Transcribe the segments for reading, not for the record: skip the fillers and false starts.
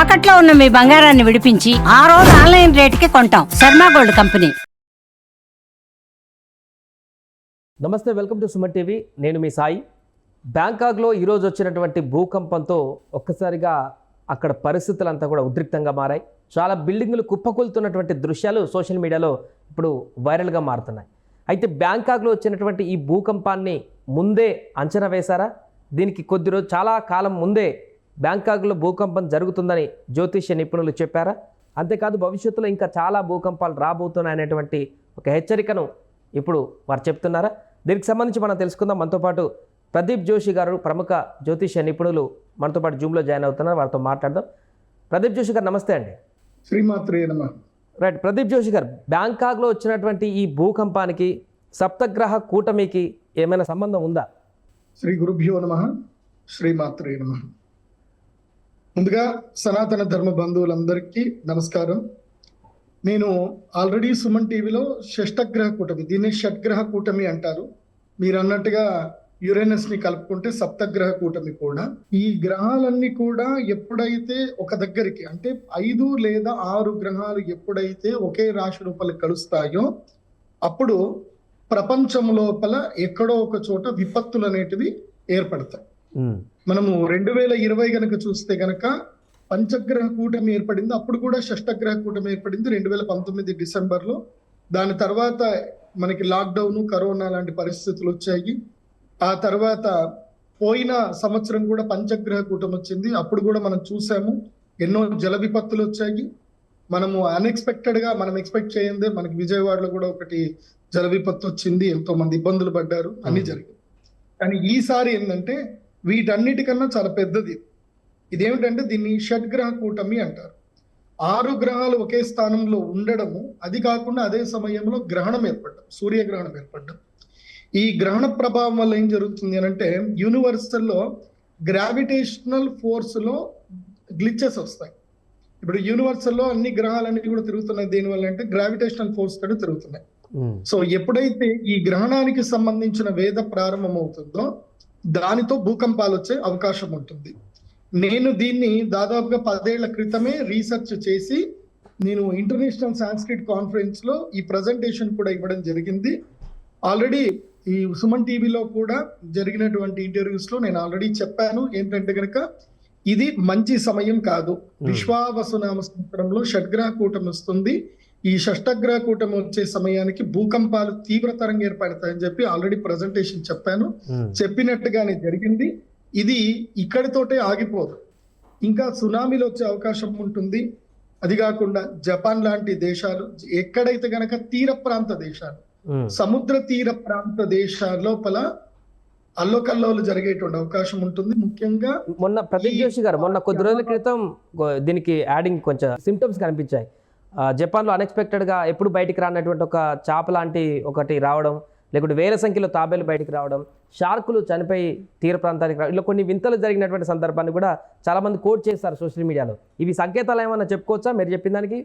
తాకట్లో ఉన్న మీ బంగారాన్ని విడిపించి ఆ రోజు ఆన్లైన్ రేటుకి కొంటాం. Sharma gold company. నమస్తే, వెల్కమ్ టు సుమన్ టీవీ. నేను మీ సాయి. బ్యాంకాక్లో ఈరోజు వచ్చినటువంటి భూకంపంతో ఒక్కసారిగా అక్కడ పరిస్థితులంతా కూడా ఉద్రిక్తంగా మారాయి. చాలా బిల్డింగులు కుప్పకూలుతున్నటువంటి దృశ్యాలు సోషల్ మీడియాలో ఇప్పుడు వైరల్గా మారుతున్నాయి. అయితే బ్యాంకాక్లో వచ్చినటువంటి ఈ భూకంపాన్ని ముందే అంచనా వేశారా? దీనికి కొద్ది రోజు చాలా కాలం ముందే బ్యాంకాక్లో భూకంపం జరుగుతుందని జ్యోతిష్య నిపుణులు చెప్పారా? అంతేకాదు భవిష్యత్తులో ఇంకా చాలా భూకంపాలు రాబోతున్నాయనేటువంటి ఒక హెచ్చరికను ఇప్పుడు వారు చెప్తున్నారా? దీనికి సంబంధించి మనం తెలుసుకుందాం. మనతో పాటు ప్రదీప్ జోషి గారు, ప్రముఖ జ్యోతిష్య నిపుణులు మనతో పాటు జూమ్లో జాయిన్ అవుతున్నారు. వారితో మాట్లాడదాం. ప్రదీప్ జోషి గారు నమస్తే అండి. శ్రీమాత్రే నమః. రైట్, ప్రదీప్ జోషి గారు, బ్యాంకాక్లో వచ్చినటువంటి ఈ భూకంపానికి సప్తగ్రహ కూటమికి ఏమైనా సంబంధం ఉందా? శ్రీ గురుభ్యో నమః. శ్రీమాత్రే నమః. ముందుగా సనాతన ధర్మ బంధువులందరికీ నమస్కారం. నేను ఆల్రెడీ సుమన్ టీవీలో షష్టగ్రహ కూటమి, దీన్ని షడ్గ్రహ కూటమి అంటారు. మీరు అన్నట్టుగా యురేనస్ ని కలుపుకుంటే సప్తగ్రహ కూటమి కూడా. ఈ గ్రహాలన్నీ కూడా ఎప్పుడైతే ఒక దగ్గరికి, అంటే 5 లేదా 6 గ్రహాలు ఎప్పుడైతే ఒకే రాశి రూపాలు కలుస్తాయో అప్పుడు ప్రపంచం లోపల ఎక్కడో ఒక చోట విపత్తులు అనేటివి ఏర్పడతాయి. మనము 2020 గనక చూస్తే గనక పంచగ్రహ కూటమి ఏర్పడింది. అప్పుడు కూడా షష్టగ్రహ కూటమి ఏర్పడింది 2019 డిసెంబర్లో. దాని తర్వాత మనకి లాక్డౌన్, కరోనా లాంటి పరిస్థితులు వచ్చాయి. ఆ తర్వాత పోయిన సంవత్సరం కూడా పంచగ్రహ కూటమి వచ్చింది. అప్పుడు కూడా మనం చూసాము, ఎన్నో జల విపత్తులు వచ్చాయి. మనము అన్ఎక్స్పెక్టెడ్ గా మనం ఎక్స్పెక్ట్ చేయందే మనకి విజయవాడలో కూడా ఒకటి జల విపత్తు వచ్చింది, ఎంతో మంది ఇబ్బందులు పడ్డారు, అన్ని జరిగింది. కానీ ఈసారి ఏంటంటే వీటన్నిటికన్నా చాలా పెద్దది. ఇదేమిటంటే దీన్ని షడ్గ్రహ కూటమి అంటారు. 6 గ్రహాలు ఒకే స్థానంలో ఉండడము, అది కాకుండా అదే సమయంలో గ్రహణం ఏర్పడడం, సూర్యగ్రహణం ఏర్పడడం. ఈ గ్రహణ ప్రభావం వల్ల ఏం జరుగుతుంది అని అంటే యూనివర్సల్లో గ్రావిటేషనల్ ఫోర్స్ లో గ్లిచెస్ వస్తాయి. ఇప్పుడు యూనివర్సల్లో అన్ని గ్రహాలన్నీ కూడా తిరుగుతున్నాయి. దేనివల్ల అంటే గ్రావిటేషనల్ ఫోర్స్ తోటి తిరుగుతున్నాయి. సో ఎప్పుడైతే ఈ గ్రహణానికి సంబంధించిన వేద ప్రారంభం అవుతుందో దానితో భూకంపాలు వచ్చే అవకాశం ఉంటుంది. నేను దీన్ని దాదాపుగా 10 ఏళ్ల క్రితమే రీసెర్చ్ చేసి నేను ఇంటర్నేషనల్ సాంస్క్రిట్ కాన్ఫరెన్స్ లో ఈ ప్రజెంటేషన్ కూడా ఇవ్వడం జరిగింది. ఆల్రెడీ ఈ సుమన్ టీవీలో కూడా జరిగినటువంటి ఇంటర్వ్యూస్ లో నేను ఆల్రెడీ చెప్పాను ఏంటంటే కనుక ఇది మంచి సమయం కాదు. విశ్వావసునామ సంవత్సరంలో షడ్గ్రహ కూటమి వస్తుంది. ఈ షష్టగ్రహ కూటమి వచ్చే సమయానికి భూకంపాలు తీవ్రతరంగా ఏర్పడతాయని చెప్పి ఆల్రెడీ ప్రజెంటేషన్ చెప్పాను. చెప్పినట్టుగానే జరిగింది. ఇది ఇక్కడితోటే ఆగిపోదు, ఇంకా సునామీలు వచ్చే అవకాశం ఉంటుంది. అది కాకుండా జపాన్ లాంటి దేశాలు, ఎక్కడైతే గనక తీర ప్రాంత దేశాలు, సముద్ర తీర ప్రాంత దేశాల లోపల అల్లోకల్లోలు జరిగేటువంటి అవకాశం ఉంటుంది. ముఖ్యంగా మొన్న ప్రదీప్ జోషి గారు, మొన్న కొద్ది రోజుల క్రితం దీనికి యాడింగ్ కొంచెం సిమ్టమ్స్ కనిపించాయి. జపాన్లో అన్ఎక్స్పెక్టెడ్గా ఎప్పుడు బయటికి రానటువంటి ఒక చాప లాంటి ఒకటి రావడం, లేకుంటే వేల సంఖ్యలో తాబేలు బయటికి రావడం, షార్కులు చనిపోయి తీర ప్రాంతానికి రావడం, ఇలా కొన్ని వింతలు జరిగినటువంటి సందర్భాన్ని కూడా చాలా మంది కోట్ చేస్తారు సోషల్ మీడియాలో. ఇవి సంకేతాలు ఏమన్నా చెప్పుకోవచ్చా మీరు చెప్పిన దానికి?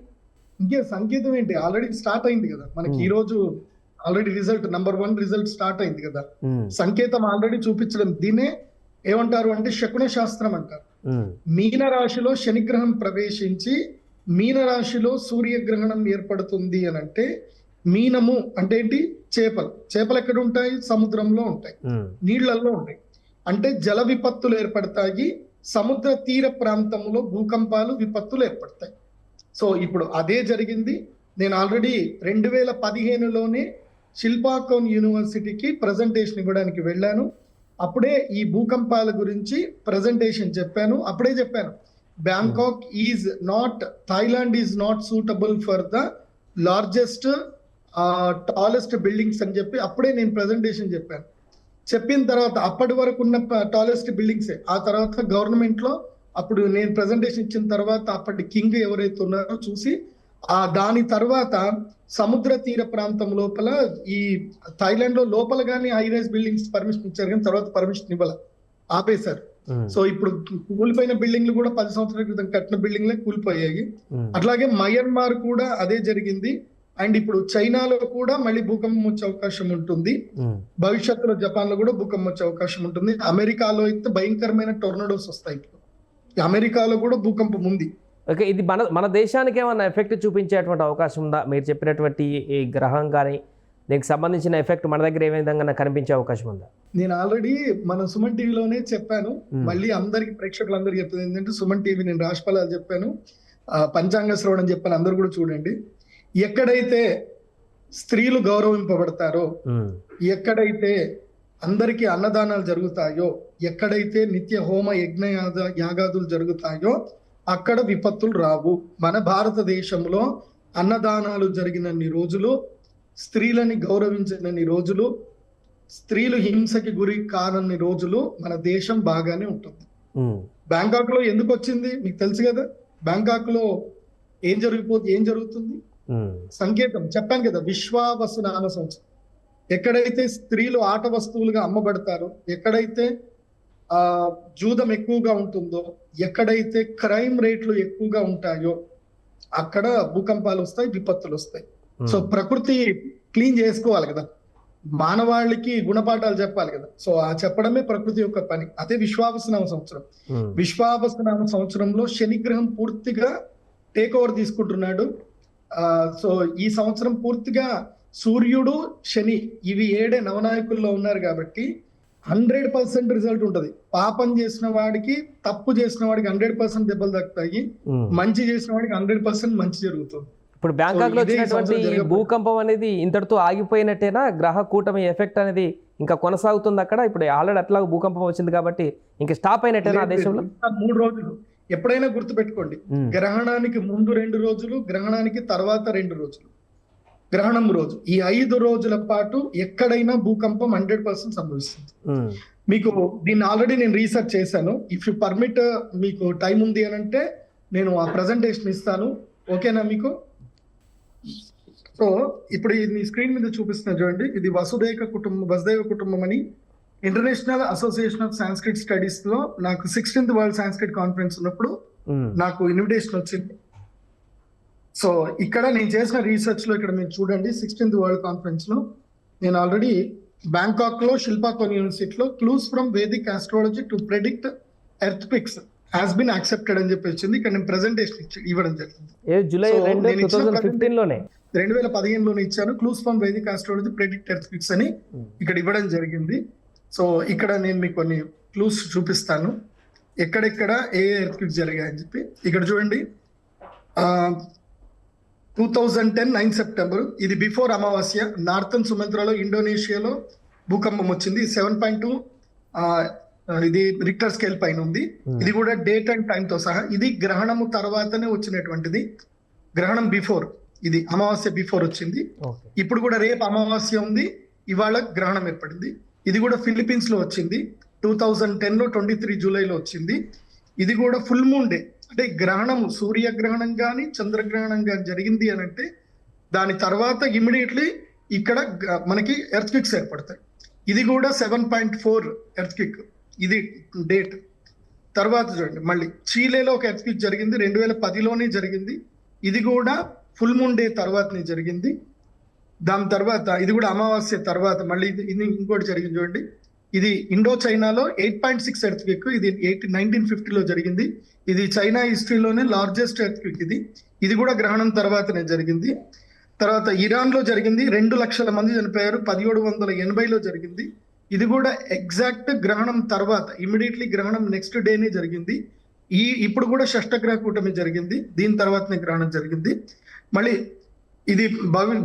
ఇంకే సంకేతం ఏంటి, ఆల్రెడీ స్టార్ట్ అయింది కదా మనకి. ఈ రోజు already result number 1 result start అయింది కదా. సంకేతం ఆల్రెడీ చూపించడం. దీన్నే ఏమంటారు అంటే శకున శాస్త్రం అంటారు. మీన రాశిలో శనిగ్రహం ప్రవేశించి మీన రాశిలో సూర్యగ్రహణం ఏర్పడుతుంది అని అంటే, మీనము అంటే ఏంటి? చేపలు ఎక్కడ ఉంటాయి? సముద్రంలో ఉంటాయి, నీళ్లలో ఉంటాయి. అంటే జల విపత్తులు ఏర్పడతాయి. సముద్ర తీర ప్రాంతంలో భూకంపాలు, విపత్తులు ఏర్పడతాయి. సో ఇప్పుడు అదే జరిగింది. నేను ఆల్రెడీ 2015లోనే శిల్పాకోన్ యూనివర్సిటీకి ప్రజెంటేషన్ ఇవ్వడానికి వెళ్ళాను. అప్పుడే ఈ భూకంపాల గురించి ప్రజెంటేషన్ చెప్పాను. అప్పుడే చెప్పాను, Bangkok is not, Thailand is not suitable for the largest tallest buildings అని చెప్పి అప్పుడే నేను ప్రజెంటేషన్ చెప్పాను. చెప్పిన తర్వాత అప్పటి వరకు ఉన్న టాలెస్ట్ బిల్డింగ్సే. ఆ తర్వాత గవర్నమెంట్ లో అప్పుడు నేను ప్రజెంటేషన్ ఇచ్చిన తర్వాత అప్పటి కింగ్ ఎవరైతే ఉన్నారో చూసి దాని తర్వాత సముద్ర తీర ప్రాంతం లోపల ఈ థాయిలాండ్ లో లోపల కానీ హై రైజ్ బిల్డింగ్స్ పర్మిషన్ ఇచ్చారు, కానీ తర్వాత పర్మిషన్ ఇవ్వాల, ఆపేశారు. సో ఇప్పుడు కూలిపోయిన బిల్డింగ్లు కూడా 10 సంవత్సరాల క్రితం కట్టిన బిల్డింగ్లే కూలిపోయాయి. అట్లాగే మయన్మార్ కూడా అదే జరిగింది. అండ్ ఇప్పుడు చైనాలో కూడా మళ్ళీ భూకంపం వచ్చే అవకాశం ఉంటుంది. భవిష్యత్తులో జపాన్ లో కూడా భూకంపం వచ్చే అవకాశం ఉంటుంది. అమెరికాలో అయితే భయంకరమైన టోర్నడోస్ వస్తాయి. ఇప్పుడు అమెరికాలో కూడా భూకంపం ఉంది. ఓకే, ఇది మన దేశానికి ఏమన్నా ఎఫెక్ట్ చూపించేటువంటి అవకాశం ఉందా? మీరు చెప్పినటువంటి ఈ గ్రహం కానీ దీనికి సంబంధించిన ఎఫెక్ట్ మన దగ్గర ఏ విధంగా కనిపించే అవకాశం ఉందా? నేను ఆల్రెడీ మన సుమన్ టీవీలోనే చెప్పాను. మళ్ళీ అందరికి ప్రేక్షకులందరికీ చెప్పింది ఏంటంటే, సుమన్ టీవీ నేను రాశిఫలాలు చెప్పాను, పంచాంగ శ్రవణం చెప్పాను, అందరు కూడా చూడండి. ఎక్కడైతే స్త్రీలు గౌరవింపబడతారో, ఎక్కడైతే అందరికీ అన్నదానాలు జరుగుతాయో, ఎక్కడైతే నిత్య హోమ యజ్ఞ యాగాదులు జరుగుతాయో అక్కడ విపత్తులు రావు. మన భారతదేశంలో అన్నదానాలు జరిగినన్ని రోజులు, స్త్రీలని గౌరవించినన్ని రోజులు, స్త్రీలు హింసకి గురి కానన్ని రోజులు మన దేశం బాగానే ఉంటుంది. బ్యాంకాక్ లో ఎందుకు వచ్చింది మీకు తెలుసు కదా. బ్యాంకాక్ లో ఏం జరుగుతుంది సంకేతం చెప్పాను కదా, విశ్వావసునామ సంవత్సరం. ఎక్కడైతే స్త్రీలు ఆట వస్తువులుగా అమ్మబడతారో, ఎక్కడైతే జూదం ఎక్కువగా ఉంటుందో, ఎక్కడైతే క్రైమ్ రేట్లు ఎక్కువగా ఉంటాయో అక్కడ భూకంపాలు వస్తాయి, విపత్తులు వస్తాయి. సో ప్రకృతి క్లీన్ చేసుకోవాలి కదా, మానవాళికి గుణపాఠాలు చెప్పాలి కదా. సో ఆ చెప్పడమే ప్రకృతి యొక్క పని. అదే విశ్వావసునామ సంవత్సరం. విశ్వావసునామ సంవత్సరంలో శనిగ్రహం పూర్తిగా టేక్ ఓవర్ తీసుకుంటున్నాడు. సో ఈ సంవత్సరం పూర్తిగా సూర్యుడు, శని ఇవి 7 నవనాయకుల్లో ఉన్నారు కాబట్టి 100% రిజల్ట్ ఉంటది. పాపం చేసిన వాడికి, తప్పు చేసిన వాడికి 100% దెబ్బలు దక్కుతాయి, మంచి చేసిన వాడికి 100% మంచి జరుగుతుంది. ఇప్పుడు బ్యాంకాక్ లో వచ్చినటువంటి భూకంపం అనేది ఇంతటితో ఆగిపోయినట్టేనా? గ్రహ కూటమి ఎఫెక్ట్ అనేది ఇంకా కొనసాగుతుంది అక్కడ? ఇప్పుడు ఆల్రెడీ అట్లా భూకంపం వచ్చింది కాబట్టి ఇంకా స్టాప్ అయినట్టేనా ఆ దేశంలో? 3 రోజులు ఎప్పుడైనా గుర్తు పెట్టుకోండి. గ్రహణానికి ముందు 2 రోజులు, గ్రహణానికి తర్వాత 2 రోజులు, గ్రహణం రోజు, ఈ 5 రోజుల పాటు ఎక్కడైనా భూకంపం 100% సంభవిస్తుంది. మీకు దీన్ని ఆల్రెడీ నేను రీసెర్చ్ చేశాను. ఇఫ్ యు పర్మిట్, మీకు టైం ఉంది అని అంటే నేను ఆ ప్రజెంటేషన్ ఇస్తాను, ఓకేనా మీకు? సో ఇప్పుడు ఇది స్క్రీన్ మీద చూపిస్తున్నా చూడండి. ఇది వసుదేవ కుటుంబం అని international association of Sanskrit studies లో నాకు 16th వరల్డ్ సాంస్క్రిట్ కాన్ఫరెన్స్ ఉన్నప్పుడు నాకు ఇన్విటేషన్ వచ్చింది. సో ఇక్కడ నేను చేసిన రీసెర్చ్ లో ఇక్కడ మీరు చూడండి, 16th వరల్డ్ కాన్ఫరెన్స్ లో నేను ఆల్రెడీ బ్యాంకాక్ లో శిల్పాకోన్ యూనివర్సిటీలో clues from Vedic astrology to predict earthquakes has been accepted అని చెప్పి వచ్చింది. ఇక్కడ నేను ప్రెజెంటేషన్ ఇవ్వడం జరిగింది. జూలై 2015లోనే ఇచ్చాను. Clues from Vedic astrology predict earthquakes అని ఇక్కడ ఇవ్వడం జరిగింది. సో ఇక్కడ నేను మీకు కొన్ని క్లూస్ చూపిస్తాను, ఎక్కడెక్కడ ఏ ఎర్త్ పిక్స్ జరిగాయని చెప్పి. ఇక్కడ చూడండి, 2010 9 సెప్టెంబర్, ఇది బిఫోర్ అమావాస్య, నార్థన్ సుమంత్రాలో ఇండోనేషియాలో భూకంపం వచ్చింది. 7.2 ఇది రిక్టర్ స్కేల్ పైన ఉంది. ఇది కూడా డేట్ అండ్ టైం తో సహా. ఇది గ్రహణము తర్వాతనే వచ్చినటువంటిది, గ్రహణం బిఫోర్, ఇది అమావాస్య బిఫోర్ వచ్చింది. ఇప్పుడు కూడా రేపు అమావాస్య ఉంది, ఇవాళ గ్రహణం ఏర్పడింది. ఇది కూడా ఫిలిప్పీన్స్ లో వచ్చింది, 2010లో 23 జూలైలో వచ్చింది. ఇది కూడా ఫుల్ మూన్ డే, అంటే గ్రహణం, సూర్యగ్రహణం కానీ చంద్రగ్రహణం కానీ జరిగింది అని అంటే దాని తర్వాత ఇమ్మీడియట్లీ ఇక్కడ మనకి ఎర్త్ క్విక్స్ ఏర్పడతాయి. ఇది కూడా 7.4 ఎర్త్ క్విక్, ఇది డేట్. తర్వాత చూడండి, మళ్ళీ చీలేలో ఒక ఎర్త్ క్విక్ జరిగింది, 2010లోనే జరిగింది. ఇది కూడా ఫుల్ మూన్ డే తర్వాతనే జరిగింది. దాని తర్వాత ఇది కూడా అమావాస్య తర్వాత మళ్ళీ ఇది ఇంకోటి జరిగింది చూడండి. ఇది ఇండో చైనాలో 8.6 ఎర్త్ క్విక్, ఇది 1950లో జరిగింది. ఇది చైనా హిస్టరీలోనే లార్జెస్ట్ ఎర్త్ క్విక్ ఇది. ఇది కూడా గ్రహణం తర్వాతనే జరిగింది. తర్వాత ఇరాన్ లో జరిగింది, 2 లక్షల మంది చనిపోయారు, 1780లో జరిగింది. ఇది కూడా ఎగ్జాక్ట్ గ్రహణం తర్వాత, ఇమీడియట్లీ గ్రహణం నెక్స్ట్ డేనే జరిగింది. ఇప్పుడు కూడా షష్టగ్రహ కూటమి జరిగింది, దీని తర్వాతనే గ్రహణం జరిగింది. మళ్ళీ ఇది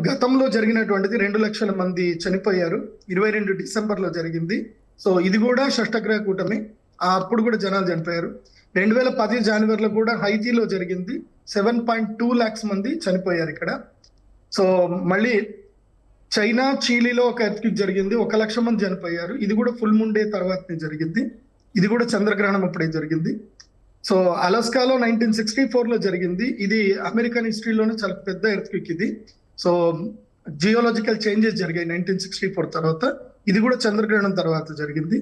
గతంలో జరిగినటువంటిది, 2 లక్షల మంది చనిపోయారు, 22 డిసెంబర్లో జరిగింది. సో ఇది కూడా షష్టగ్రహ కూటమి, అప్పుడు కూడా జనాలు చనిపోయారు. 2010 జనవరిలో కూడా హైతీలో జరిగింది, 7.2 lakhs మంది చనిపోయారు ఇక్కడ. సో మళ్ళీ చైనా చీలీలో ఒక ఎర్త్క్వేక్ జరిగింది, 1 లక్ష మంది చనిపోయారు. ఇది కూడా ఫుల్ మూన్ డే తర్వాతనే జరిగింది. ఇది కూడా చంద్రగ్రహణం అప్పుడే జరిగింది. సో అలాస్కాలో 1964లో జరిగింది. ఇది అమెరికన్ హిస్టరీలోనే చాలా పెద్ద ఎర్త్క్వేక్ ఇది. సో జియోలాజికల్ చేంజెస్ జరిగాయి 1964 తర్వాత. ఇది కూడా చంద్రగ్రహణం తర్వాత జరిగింది.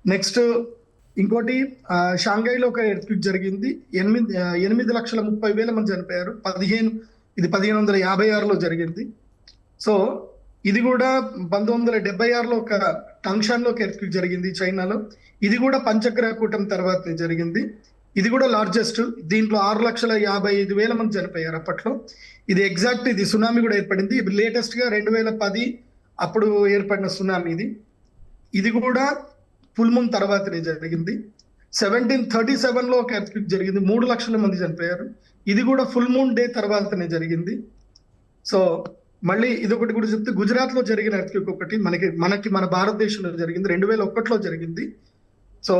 నెక్స్ట్ ఇంకోటి షాంఘైలో ఒక ఎర్త్క్వేక్ జరిగింది, 8,30,30,000 మంది చనిపోయారు. ఇది 1556లో జరిగింది. సో ఇది కూడా 1976లో ఒక టంగ్షాన్లో ఒక ఎర్త్క్వేక్ జరిగింది చైనాలో. ఇది కూడా పంచగ్రహ కూటమి తర్వాతనే జరిగింది. ఇది కూడా లార్జెస్ట్. దీంట్లో 6,55,000 మంది చనిపోయారు అప్పట్లో. ఇది ఎగ్జాక్ట్, ఇది సునామీ కూడా ఏర్పడింది. ఇది లేటెస్ట్ గా 2010 అప్పుడు ఏర్పడిన సునామీ ఇది. ఇది కూడా ఫుల్ మూన్ తర్వాతనే జరిగింది. 1737లో ఒక ఎర్త్క్వేక్ జరిగింది, 3 లక్షల మంది చనిపోయారు. ఇది కూడా ఫుల్ మూన్ డే తర్వాతనే జరిగింది. సో మళ్ళీ ఇది ఒకటి కూడా చెప్తే, గుజరాత్ లో జరిగిన ఎర్త్క్వేక్ ఒకటి మన భారతదేశంలో జరిగింది, 2001లో జరిగింది. సో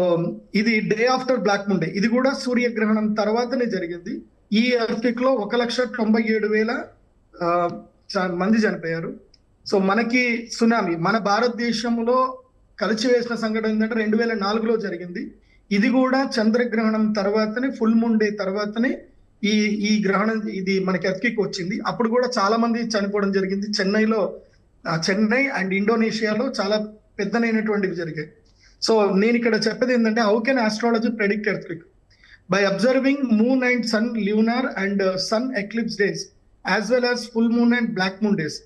ఇది day after black moon day. ఇది కూడా సూర్యగ్రహణం తర్వాతనే జరిగింది. ఈ ఎర్త్క్వేక్ లో 1,97,000 మంది చనిపోయారు. సో మనకి సునామీ మన భారతదేశంలో కలిచివేసిన సంఘటన ఏంటంటే 2004లో జరిగింది. ఇది కూడా చంద్రగ్రహణం తర్వాతనే, ఫుల్ మూన్ డే తర్వాతనే ఈ గ్రహణం, ఇది మనకి ఎర్త్క్వేక్ వచ్చింది. అప్పుడు కూడా చాలా మంది చనిపోవడం జరిగింది. చెన్నై అండ్ ఇండోనేషియాలో చాలా పెద్దనైనటువంటివి జరిగాయి. సో నేను ఇక్కడ చెప్పేది ఏంటంటే, how can astrology predict earthquake? By observing moon and sun lunar and sun eclipse days as well as full moon and black moon days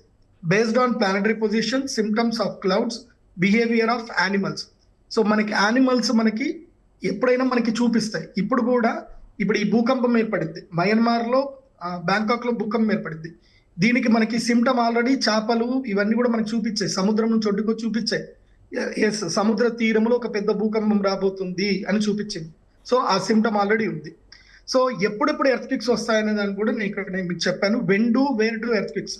based on planetary position, symptoms of clouds, behaviour of animals. So మనకి animals మనకి ఎప్పుడైనా మనకి చూపిస్తాయి. ఇప్పుడు ఈ భూకంపం ఏర్పడింది మయన్మార్లో, Bangkok లో భూకంపం ఏర్పడింది. దీనికి మనకి సిమ్టమ్ ఆల్రెడీ చేపలు ఇవన్నీ కూడా మనకి చూపించాయి, సముద్రం నుంచి ఒడ్డుకు చూపించాయి. ఎస్, సముద్ర తీరంలో ఒక పెద్ద భూకంపం రాబోతుంది అని చూపించింది. సో ఆ సిమ్టమ్ ఆల్రెడీ ఉంది. సో ఎప్పుడెప్పుడు ఎర్త్క్వేక్స్ వస్తాయనే దాన్ని కూడా నేను మీకు చెప్పాను. Where do earthquakes?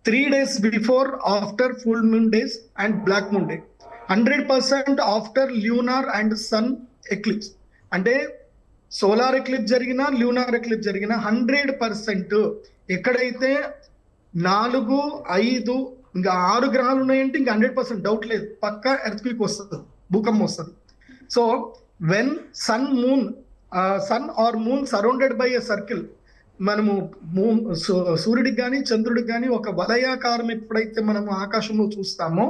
3 days before, after full moon days and black moon day. 100% after lunar and sun eclipse. అంటే సోలార్ ఎక్లిప్స్ జరిగినా, ల్యూనార్ ఎక్లిప్స్ జరిగినా 100% ఎక్కడైతే 4, 5 ఇంకా 6 గ్రహాలు ఉన్నాయంటే ఇంకా 100% డౌట్ లేదు, పక్కా ఎర్త్క్వేక్ వస్తుంది, భూకంపం వస్తుంది. So when sun or moon surrounded by a circle, మనము సూర్యుడికి కానీ చంద్రుడికి కానీ ఒక వలయాకారం ఎప్పుడైతే మనము ఆకాశంలో చూస్తామో,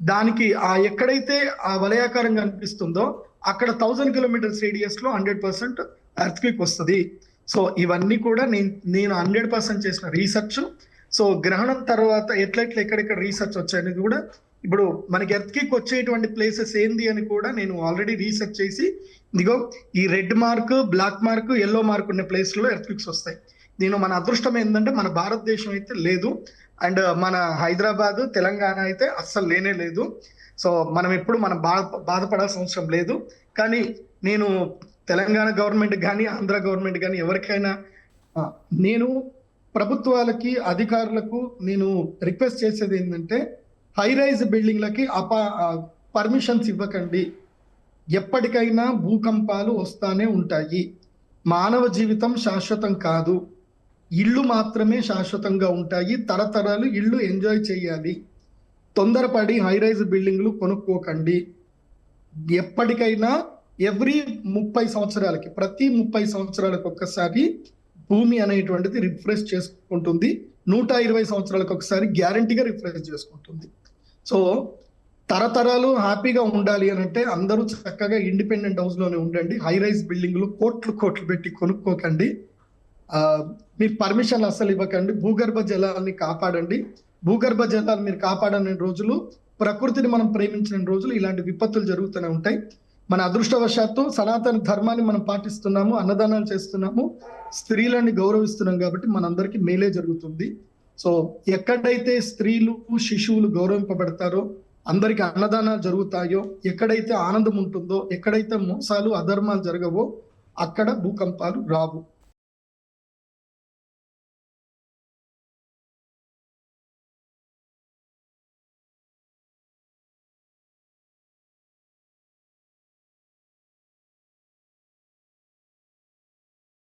దానికి ఎక్కడైతే ఆ వలయాకారం కనిపిస్తుందో అక్కడ 1000 కిలోమీటర్స్ రేడియస్ లో 100% ఎర్త్క్వేక్ వస్తుంది. సో ఇవన్నీ కూడా నేను 100% చేసిన రీసెర్చ్. సో గ్రహణం తర్వాత ఎక్కడెక్కడ రీసెర్చ్ వచ్చాయనేది కూడా, ఇప్పుడు మనకి ఎర్త్క్వేక్ వచ్చేటువంటి ప్లేసెస్ ఏంది అని కూడా నేను ఆల్రెడీ రీసెర్చ్ చేసి, ఇదిగో ఈ red mark, black mark, yellow mark ఉన్న ప్లేస్లో ఎర్త్క్వేక్స్ వస్తాయి. మన అదృష్టం ఏంటంటే మన భారతదేశం అయితే లేదు, అండ్ మన హైదరాబాద్, తెలంగాణ అయితే అస్సలు లేనే లేదు. సో మనం బాధపడాల్సిన అవసరం లేదు. కానీ నేను తెలంగాణ గవర్నమెంట్ కానీ, ఆంధ్ర గవర్నమెంట్ కానీ, ఎవరికైనా నేను ప్రభుత్వాలకి, అధికారులకు నేను రిక్వెస్ట్ చేసేది ఏంటంటే, హై రైజ్ బిల్డింగ్లకి పర్మిషన్స్ ఇవ్వకండి. ఎప్పటికైనా భూకంపాలు వస్తానే ఉంటాయి. మానవ జీవితం శాశ్వతం కాదు, ఇళ్ళు మాత్రమే శాశ్వతంగా ఉంటాయి. తరతరాలు ఇళ్ళు ఎంజాయ్ చేయాలి. తొందరపడి హై రైజ్ బిల్డింగ్లు కొనుక్కోకండి. ఎప్పటికైనా ఎవ్రీ 30 సంవత్సరాలకి, ప్రతి 30 సంవత్సరాలకు ఒక్కసారి భూమి అనేటువంటిది రిఫ్రెష్ చేసుకుంటుంది. 120 సంవత్సరాలకు ఒకసారి గ్యారంటీగా రిఫ్రెష్ చేసుకుంటుంది. సో తరతరాలు హ్యాపీగా ఉండాలి అని అంటే అందరూ చక్కగా ఇండిపెండెంట్ హౌస్ లోనే ఉండండి. హై రైజ్ బిల్డింగ్లు కోట్లు పెట్టి కొనుక్కోకండి. మీరు పర్మిషన్లు అస్సలు ఇవ్వకండి. భూగర్భ జలాన్ని కాపాడండి. భూగర్భ జలాలు మీరు కాపాడని రోజులు, ప్రకృతిని మనం ప్రేమించిన రోజులు ఇలాంటి విపత్తులు జరుగుతూనే ఉంటాయి. మన అదృష్టవశాత్తు సనాతన ధర్మాన్ని మనం పాటిస్తున్నాము, అన్నదానాలు చేస్తున్నాము, స్త్రీలని గౌరవిస్తున్నాం కాబట్టి మనందరికీ మేలే జరుగుతుంది. సో ఎక్కడైతే స్త్రీలు, శిశువులు గౌరవింపబడతారో, అందరికి అన్నదానాలు జరుగుతాయో, ఎక్కడైతే ఆనందం ఉంటుందో, ఎక్కడైతే మోసాలు, అధర్మాలు జరగవో అక్కడ భూకంపాలు రావు.